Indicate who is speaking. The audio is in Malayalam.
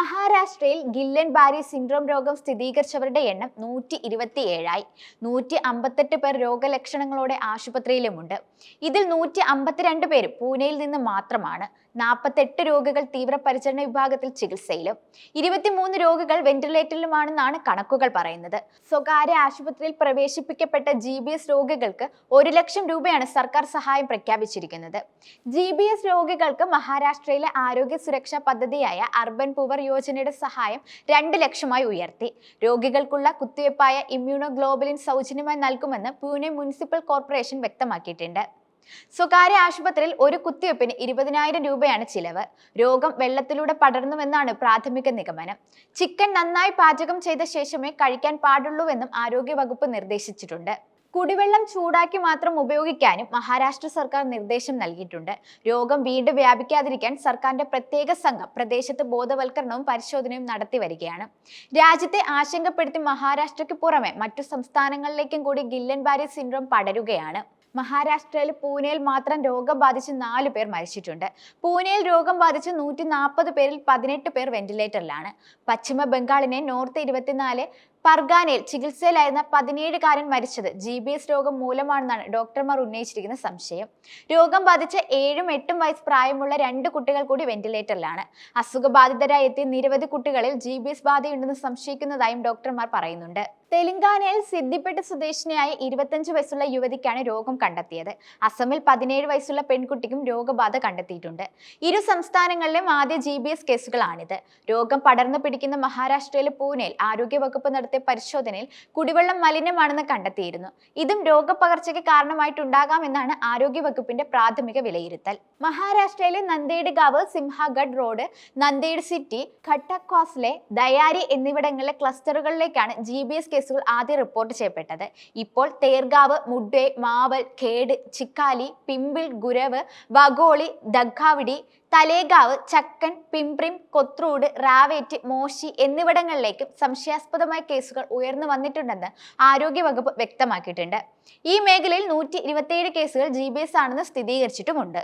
Speaker 1: മഹാരാഷ്ട്രയിൽ ഗില്ലൻ ബാരി സിൻഡ്രോം രോഗം സ്ഥിരീകരിച്ചവരുടെ എണ്ണം 127ആയി. 158 പേർ രോഗലക്ഷണങ്ങളോടെ ആശുപത്രിയിലുമുണ്ട്. ഇതിൽ 152 പേരും പൂനെയിൽ നിന്ന് മാത്രമാണ്. 48 രോഗികൾ തീവ്രപരിചരണ വിഭാഗത്തിൽ ചികിത്സയിലും 23 രോഗികൾ വെന്റിലേറ്ററിലുമാണെന്നാണ് കണക്കുകൾ പറയുന്നത്. സ്വകാര്യ ആശുപത്രിയിൽ പ്രവേശിപ്പിക്കപ്പെട്ട GBS രോഗികൾക്ക് 1 ലക്ഷം രൂപയാണ് സർക്കാർ സഹായം പ്രഖ്യാപിച്ചിരിക്കുന്നത്. GBS രോഗികൾക്ക് മഹാരാഷ്ട്രയിലെ ആരോഗ്യ സുരക്ഷാ പദ്ധതിയായ അർബൻ പുവർ യോജനയുടെ സഹായം 2 ലക്ഷമായി ഉയർത്തി. രോഗികൾക്കുള്ള കുത്തിവയ്പായ ഇമ്മ്യൂണോഗ്ലോബുലിൻ സൗജന്യമായി നൽകുമെന്ന് പൂനെ മുനിസിപ്പൽ കോർപ്പറേഷൻ വ്യക്തമാക്കിയിട്ടുണ്ട്. സ്വകാര്യ ആശുപത്രിയിൽ ഒരു കുത്തിവയ്പ്പിന് 20,000 രൂപയാണ് ചിലവ്. രോഗം വെള്ളത്തിലൂടെ പടർന്നുവെന്നാണ് പ്രാഥമിക നിഗമനം. ചിക്കൻ നന്നായി പാചകം ചെയ്ത ശേഷമേ കഴിക്കാൻ പാടുള്ളൂവെന്നും ആരോഗ്യവകുപ്പ് നിർദ്ദേശിച്ചിട്ടുണ്ട്. കുടിവെള്ളം ചൂടാക്കി മാത്രം ഉപയോഗിക്കാനും മഹാരാഷ്ട്ര സർക്കാർ നിർദ്ദേശം നൽകിയിട്ടുണ്ട്. രോഗം വീണ്ടും വ്യാപിക്കാതിരിക്കാൻ സർക്കാരിന്റെ പ്രത്യേക സംഘം പ്രദേശത്ത് ബോധവൽക്കരണവും പരിശോധനയും നടത്തി വരികയാണ്. രാജ്യത്തെ ആശങ്കപ്പെടുത്തി മഹാരാഷ്ട്രയ്ക്ക് പുറമെ മറ്റു സംസ്ഥാനങ്ങളിലേക്കും കൂടി ഗില്ലൻ ബാരി സിൻഡ്രോം പടരുകയാണ്. മഹാരാഷ്ട്രയിൽ പൂനെയിൽ മാത്രം രോഗം ബാധിച്ച് 4 പേർ മരിച്ചിട്ടുണ്ട്. പൂനെയിൽ രോഗം ബാധിച്ച് 140 പേരിൽ 18 പേർ വെന്റിലേറ്ററിലാണ്. പശ്ചിമ ബംഗാളിനെ നോർത്ത് 24 പർഗാനയിൽ ചികിത്സയിലായിരുന്ന 17കാരൻ മരിച്ചത് GBS രോഗം മൂലമാണെന്നാണ് ഡോക്ടർമാർ ഉന്നയിച്ചിരിക്കുന്ന സംശയം. രോഗം ബാധിച്ച 7ഉം 8ഉം വയസ്സ് പ്രായമുള്ള 2 കുട്ടികൾ കൂടി വെന്റിലേറ്ററിലാണ്. അസുഖബാധിതരായി എത്തിയ നിരവധി കുട്ടികളിൽ GBS ബാധയുണ്ടെന്ന് സംശയിക്കുന്നതായും ഡോക്ടർമാർ പറയുന്നുണ്ട്. തെലങ്കാനയിൽ സിദ്ദിപ്പേട്ട് സ്വദേശിനിയായ 25 വയസ്സുള്ള യുവതിക്കാണ് രോഗം കണ്ടെത്തിയത്. അസമിൽ 17 വയസ്സുള്ള പെൺകുട്ടിക്കും രോഗബാധ കണ്ടെത്തിയിട്ടുണ്ട്. ഇരു സംസ്ഥാനങ്ങളിലെയും ആദ്യ GBS കേസുകളാണിത്. രോഗം പടർന്നു പിടിക്കുന്ന മഹാരാഷ്ട്രയിലെ പൂനെയിൽ ആരോഗ്യവകുപ്പ് നടത്തിയ പരിശോധനയിൽ കുടിവെള്ളം മലിനമാണെന്ന് കണ്ടെത്തിയിരുന്നു. ഇതും രോഗപകർച്ചയ്ക്ക് കാരണമായിട്ടുണ്ടാകാമെന്നാണ് ആരോഗ്യവകുപ്പിന്റെ പ്രാഥമിക വിലയിരുത്തൽ. മഹാരാഷ്ട്രയിലെ നന്ദേഡ് ഗാവ്, സിംഹഗഡ് റോഡ്, നന്ദേഡ് സിറ്റി, ഖട്ടക്വാസ്ലെ, ദയാരി എന്നിവിടങ്ങളിലെ ക്ലസ്റ്ററുകളിലേക്കാണ് GBS കേസുകൾ ആദ്യം റിപ്പോർട്ട് ചെയ്യപ്പെട്ടത്. ഇപ്പോൾ തേർഗാവ്, മുഡ്വെ, മാവൽ, ഖേഡ്, ചിക്കാലി, പിമ്പിൾ, ഗുരവ്, വഗോളി, ദഗ്ഗാവിഡി, തലേഗാവ്, ചക്കൻ, പിംപ്രിം, കൊത്രൂഡ്, റാവേറ്റ്, മോശി എന്നിവിടങ്ങളിലേക്കും സംശയാസ്പദമായ കേസുകൾ ഉയർന്നു വന്നിട്ടുണ്ടെന്ന് ആരോഗ്യവകുപ്പ് വ്യക്തമാക്കിയിട്ടുണ്ട്. ഈ മേഖലയിൽ 127 കേസുകൾ GBS ആണെന്ന് സ്ഥിരീകരിച്ചിട്ടുമുണ്ട്.